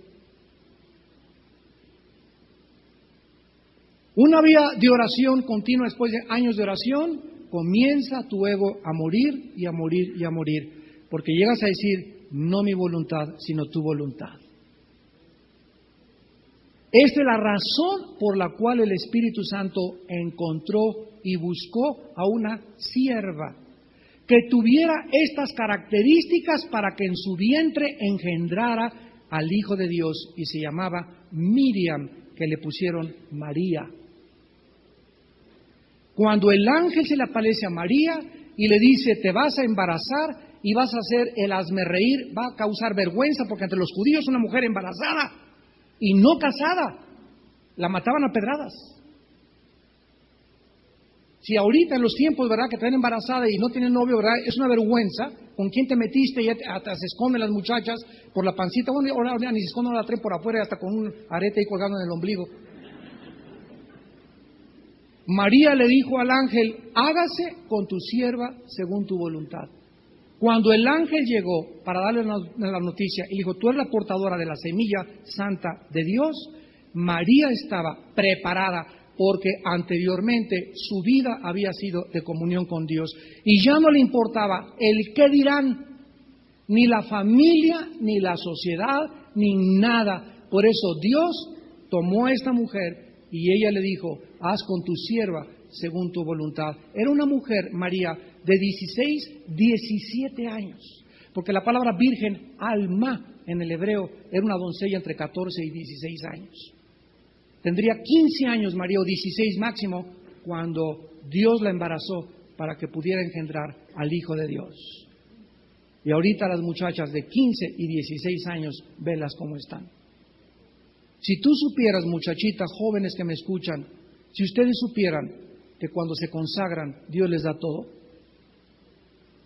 Una vida de oración continua después de años de oración, comienza tu ego a morir y a morir y a morir, porque llegas a decir: no mi voluntad, sino tu voluntad. Esta es la razón por la cual el Espíritu Santo encontró y buscó a una sierva que tuviera estas características para que en su vientre engendrara al Hijo de Dios, y se llamaba Miriam, que le pusieron María. Cuando el ángel se le aparece a María y le dice: te vas a embarazar y vas a hacer el hazmerreír, va a causar vergüenza, porque entre los judíos una mujer embarazada y no casada la mataban a pedradas. Si ahorita en los tiempos, ¿verdad?, que están embarazada y no tienen novio, ¿verdad?, es una vergüenza. ¿Con quién te metiste? Y hasta se esconden las muchachas por la pancita. Bueno, ahora ni se esconden, la traen por afuera, hasta con un arete ahí colgando en el ombligo. María le dijo al ángel: hágase con tu sierva según tu voluntad. Cuando el ángel llegó para darle la noticia y dijo: tú eres la portadora de la semilla santa de Dios, María estaba preparada, porque anteriormente su vida había sido de comunión con Dios. Y ya no le importaba el qué dirán, ni la familia, ni la sociedad, ni nada. Por eso Dios tomó a esta mujer y ella le dijo: haz con tu sierva según tu voluntad. Era una mujer, María, de 17 años. Porque la palabra virgen, alma, en el hebreo, era una doncella entre 14 y 16 años. Tendría 15 años María, o 16 máximo, cuando Dios la embarazó para que pudiera engendrar al Hijo de Dios. Y ahorita las muchachas de 15 y 16 años, velas cómo están. Si tú supieras, muchachitas jóvenes que me escuchan, si ustedes supieran que cuando se consagran, Dios les da todo,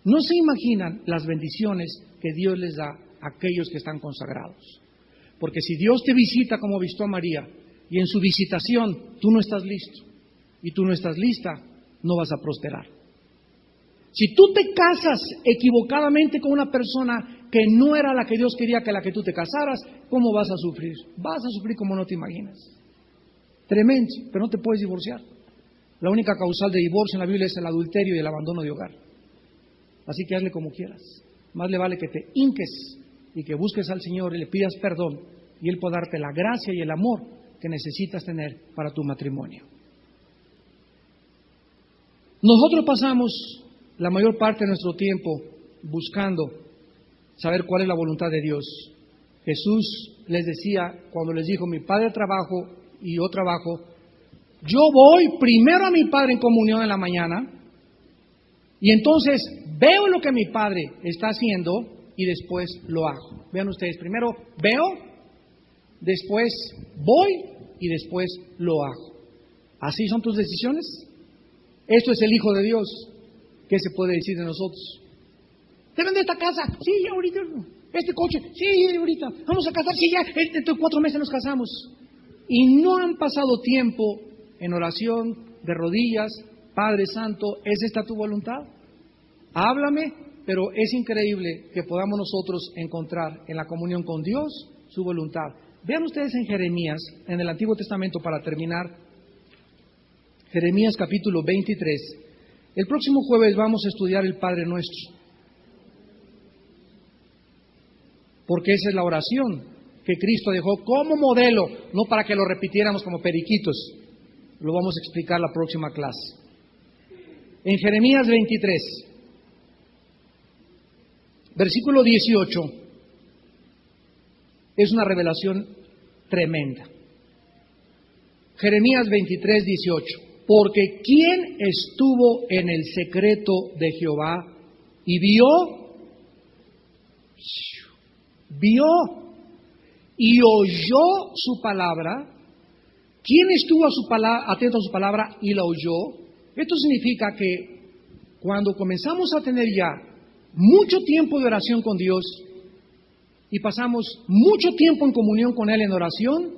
no se imaginan las bendiciones que Dios les da a aquellos que están consagrados. Porque si Dios te visita como visitó a María, y en su visitación tú no estás listo, y tú no estás lista, no vas a prosperar. Si tú te casas equivocadamente con una persona que no era la que Dios quería que la que tú te casaras, ¿cómo vas a sufrir? Vas a sufrir como no te imaginas. Tremendo, pero no te puedes divorciar. La única causal de divorcio en la Biblia es el adulterio y el abandono de hogar. Así que hazle como quieras. Más le vale que te hinques y que busques al Señor y le pidas perdón, y Él puede darte la gracia y el amor que necesitas tener para tu matrimonio. Nosotros pasamos la mayor parte de nuestro tiempo buscando saber cuál es la voluntad de Dios. Jesús les decía, cuando les dijo: mi Padre trabajo y yo trabajo, yo voy primero a mi Padre en comunión en la mañana, y entonces veo lo que mi Padre está haciendo y después lo hago. Vean ustedes, primero veo, después voy y después lo hago. ¿Así son tus decisiones? Esto es el Hijo de Dios. ¿Qué se puede decir de nosotros? ¿Te vende esta casa? Sí, ya ahorita. ¿Este coche? Sí, ahorita. ¿Vamos a casar? Sí, ya. Dentro de 4 meses nos casamos. Y no han pasado tiempo en oración, de rodillas: Padre Santo, ¿es esta tu voluntad? Háblame. Pero es increíble que podamos nosotros encontrar en la comunión con Dios su voluntad. Vean ustedes en Jeremías, en el Antiguo Testamento, para terminar, Jeremías capítulo 23. El próximo jueves vamos a estudiar el Padre Nuestro, porque esa es la oración que Cristo dejó como modelo, no para que lo repitiéramos como periquitos. Lo vamos a explicar la próxima clase. En Jeremías 23, versículo 18, es una revelación tremenda. Jeremías 23, 18. Porque ¿quién estuvo en el secreto de Jehová y vio y oyó su palabra? ¿Quién estuvo atento a su palabra y la oyó? Esto significa que cuando comenzamos a tener ya mucho tiempo de oración con Dios y pasamos mucho tiempo en comunión con Él en oración,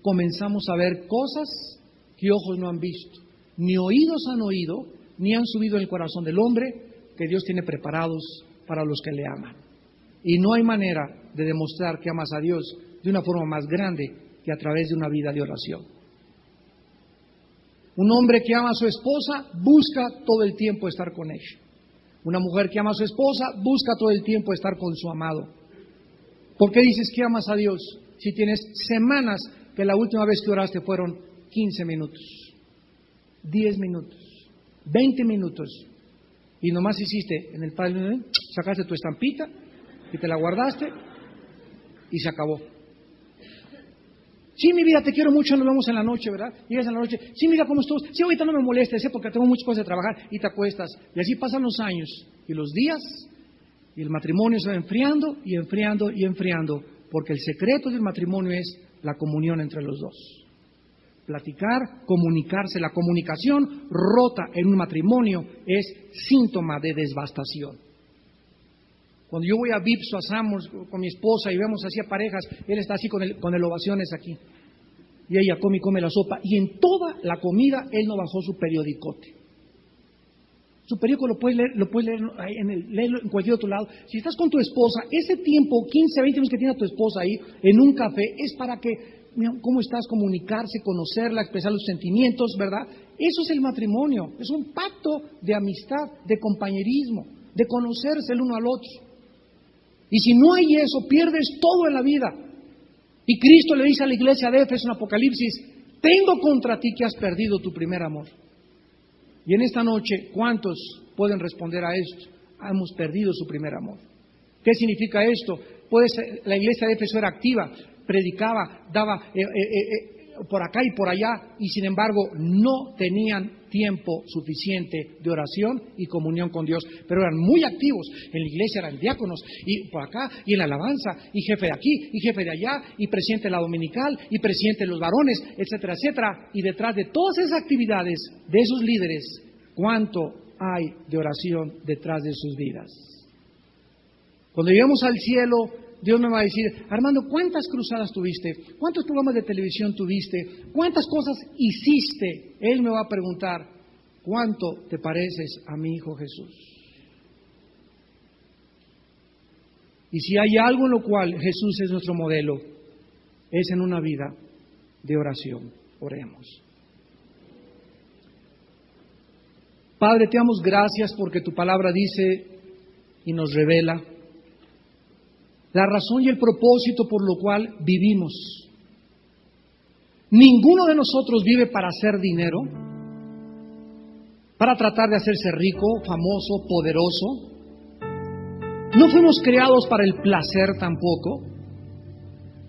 comenzamos a ver cosas que ojos no han visto, ni oídos han oído, ni han subido en el corazón del hombre, que Dios tiene preparados para los que le aman. Y no hay manera de demostrar que amas a Dios de una forma más grande que a través de una vida de oración. Un hombre que ama a su esposa busca todo el tiempo estar con ella. Una mujer que ama a su esposa busca todo el tiempo estar con su amado. ¿Por qué dices que amas a Dios si tienes semanas que la última vez que oraste fueron 15 minutos, 10 minutos, 20 minutos, y nomás hiciste en el Padre, sacaste tu estampita y te la guardaste y se acabó? Sí, mi vida, te quiero mucho, nos vemos en la noche, ¿verdad? Llegas en la noche, sí, mira cómo estás, sí, ahorita no me molestes, porque tengo muchas cosas de trabajar, y te acuestas. Y así pasan los años y los días, y el matrimonio se va enfriando y enfriando y enfriando, porque el secreto del matrimonio es la comunión entre los dos. platicar, comunicarse. La comunicación rota en un matrimonio es síntoma de devastación. Cuando yo voy a Vips o a Samos con mi esposa y vemos así a parejas, él está así con el ovaciones aquí. Y ella come la sopa. Y en toda la comida él no bajó su periodicote. Su periódico lo puedes leer léelo en cualquier otro lado. Si estás con tu esposa, ese tiempo, 15, 20 minutos que tiene tu esposa ahí, en un café, es para que, mira, ¿cómo estás? Comunicarse, conocerla, expresar los sentimientos, ¿verdad? Eso es el matrimonio. Es un pacto de amistad, de compañerismo, de conocerse el uno al otro. Y si no hay eso, pierdes todo en la vida. Y Cristo le dice a la iglesia de Éfeso en Apocalipsis: tengo contra ti que has perdido tu primer amor. Y en esta noche, ¿cuántos pueden responder a esto? Hemos perdido su primer amor. ¿Qué significa esto? La iglesia de Éfeso era activa, predicaba, daba por acá y por allá, y sin embargo no tenían tiempo suficiente de oración y comunión con Dios, pero eran muy activos. En la iglesia eran diáconos, y por acá, y en la alabanza, y jefe de aquí, y jefe de allá, y presidente de la dominical, y presidente de los varones, etcétera, etcétera. Y detrás de todas esas actividades, de esos líderes, ¿cuánto hay de oración detrás de sus vidas? Cuando lleguemos al cielo, Dios me va a decir: Armando, ¿cuántas cruzadas tuviste? ¿Cuántos programas de televisión tuviste? ¿Cuántas cosas hiciste? Él me va a preguntar: ¿cuánto te pareces a mi Hijo Jesús? Y si hay algo en lo cual Jesús es nuestro modelo, es en una vida de oración. Oremos. Padre, te damos gracias porque tu palabra dice y nos revela la razón y el propósito por lo cual vivimos. Ninguno de nosotros vive para hacer dinero, para tratar de hacerse rico, famoso, poderoso. No fuimos creados para el placer tampoco.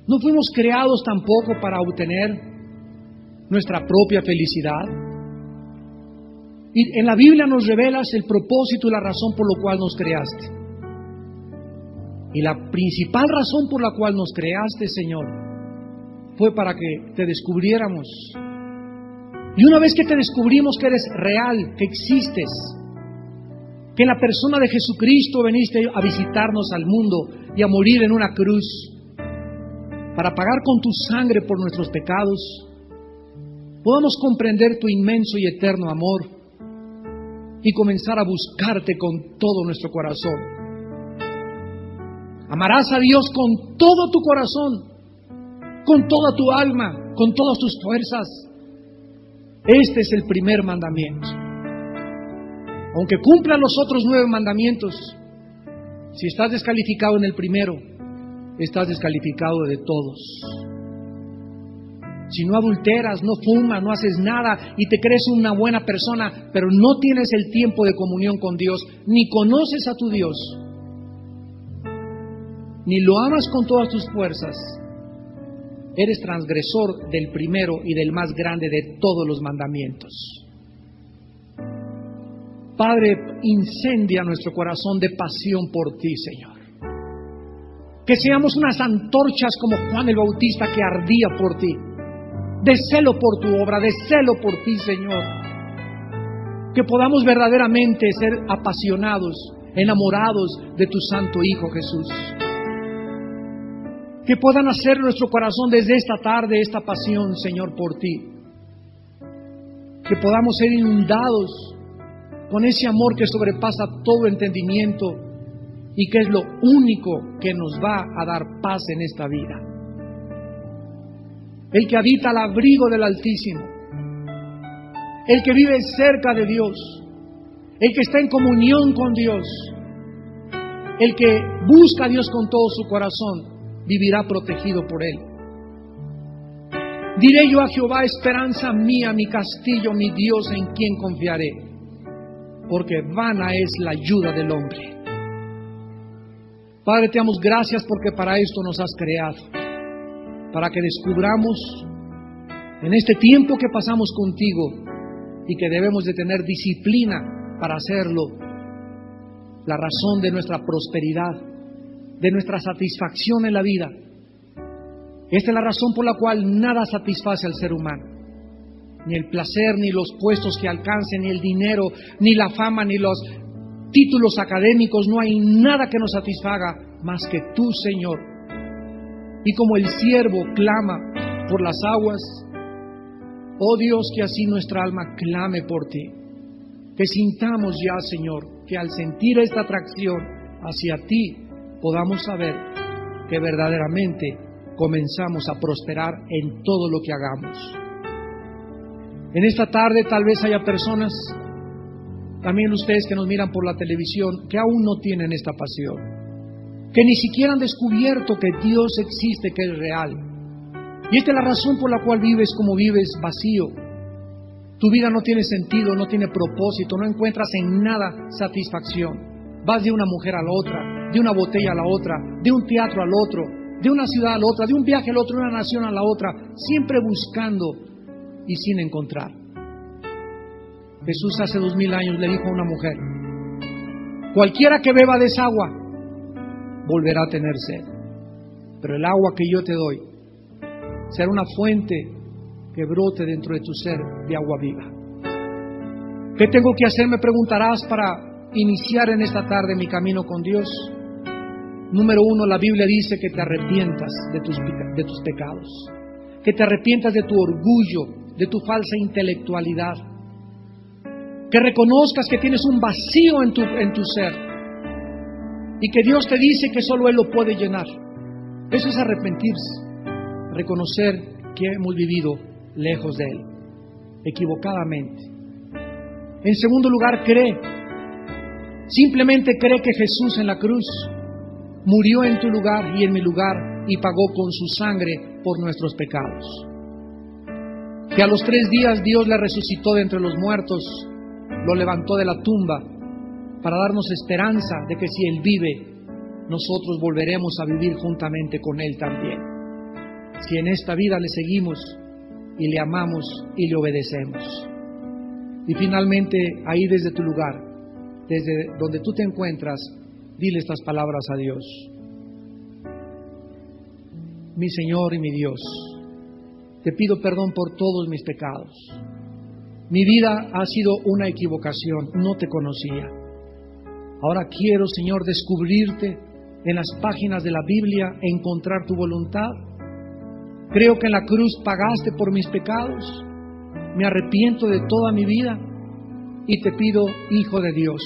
No fuimos creados tampoco para obtener nuestra propia felicidad. Y en la Biblia nos revelas el propósito y la razón por lo cual nos creaste. Y la principal razón por la cual nos creaste, Señor, fue para que te descubriéramos. Y una vez que te descubrimos que eres real, que existes, que en la persona de Jesucristo veniste a visitarnos al mundo y a morir en una cruz para pagar con tu sangre por nuestros pecados, podamos comprender tu inmenso y eterno amor y comenzar a buscarte con todo nuestro corazón. Amarás a Dios con todo tu corazón, con toda tu alma, con todas tus fuerzas. Este es el primer mandamiento. Aunque cumplan los otros 9 mandamientos, si estás descalificado en el primero, estás descalificado de todos. Si no adulteras, no fumas, no haces nada y te crees una buena persona, pero no tienes el tiempo de comunión con Dios, ni conoces a tu Dios, ni lo amas con todas tus fuerzas, eres transgresor del primero y del más grande de todos los mandamientos. Padre, incendia nuestro corazón de pasión por ti, Señor. Que seamos unas antorchas como Juan el Bautista que ardía por ti, de celo por tu obra, de celo por ti, Señor. Que podamos verdaderamente ser apasionados, enamorados de tu Santo Hijo Jesús. Que puedan hacer nuestro corazón desde esta tarde esta pasión, Señor, por ti. Que podamos ser inundados con ese amor que sobrepasa todo entendimiento y que es lo único que nos va a dar paz en esta vida. El que habita al abrigo del Altísimo, el que vive cerca de Dios, el que está en comunión con Dios, el que busca a Dios con todo su corazón, vivirá protegido por Él. Diré yo a Jehová: esperanza mía, mi castillo, mi Dios, en quien confiaré, porque vana es la ayuda del hombre. Padre, te damos gracias porque para esto nos has creado, para que descubramos en este tiempo que pasamos contigo y que debemos de tener disciplina para hacerlo, la razón de nuestra prosperidad, de nuestra satisfacción en la vida. Esta es la razón por la cual nada satisface al ser humano. ni el placer, ni los puestos que alcancen, ni el dinero, ni la fama, ni los títulos académicos. No hay nada que nos satisfaga más que tú, Señor. Y como el siervo clama por las aguas, oh Dios, que así nuestra alma clame por ti. Que sintamos ya, Señor, que al sentir esta atracción hacia ti, podamos saber que verdaderamente comenzamos a prosperar en todo lo que hagamos. En esta tarde tal vez haya personas, también ustedes que nos miran por la televisión, que aún no tienen esta pasión, que ni siquiera han descubierto que Dios existe, que es real. Y esta es la razón por la cual vives como vives, vacío. Tu vida no tiene sentido, no tiene propósito, no encuentras en nada satisfacción. Vas de una mujer a la otra, de una botella a la otra, de un teatro al otro, de una ciudad a la otra, de un viaje al otro, de una nación a la otra, siempre buscando y sin encontrar. Jesús hace 2000 años le dijo a una mujer: cualquiera que beba de esa agua volverá a tener sed, pero el agua que yo te doy será una fuente que brote dentro de tu ser de agua viva. ¿Qué tengo que hacer? Me preguntarás, para iniciar en esta tarde mi camino con Dios. Número 1, la Biblia dice que te arrepientas de tus pecados, que te arrepientas de tu orgullo, de tu falsa intelectualidad, que reconozcas que tienes un vacío en tu ser y que Dios te dice que solo Él lo puede llenar. Eso es arrepentirse, reconocer que hemos vivido lejos de Él, equivocadamente. En segundo lugar, cree, simplemente cree que Jesús en la cruz murió en tu lugar y en mi lugar y pagó con su sangre por nuestros pecados. Que a los 3 días Dios le resucitó de entre los muertos, lo levantó de la tumba para darnos esperanza de que si Él vive, nosotros volveremos a vivir juntamente con Él también. Si en esta vida le seguimos y le amamos y le obedecemos. Y finalmente, ahí desde tu lugar, desde donde tú te encuentras, dile estas palabras a Dios: mi Señor y mi Dios, te pido perdón por todos mis pecados. Mi vida ha sido una equivocación, no te conocía. Ahora quiero, Señor, descubrirte en las páginas de la Biblia, encontrar tu voluntad. Creo que en la cruz pagaste por mis pecados. Me arrepiento de toda mi vida y te pido, Hijo de Dios,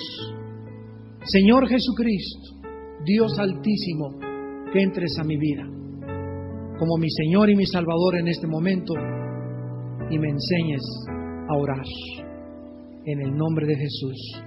Señor Jesucristo, Dios Altísimo, que entres a mi vida como mi Señor y mi Salvador en este momento y me enseñes a orar en el nombre de Jesús.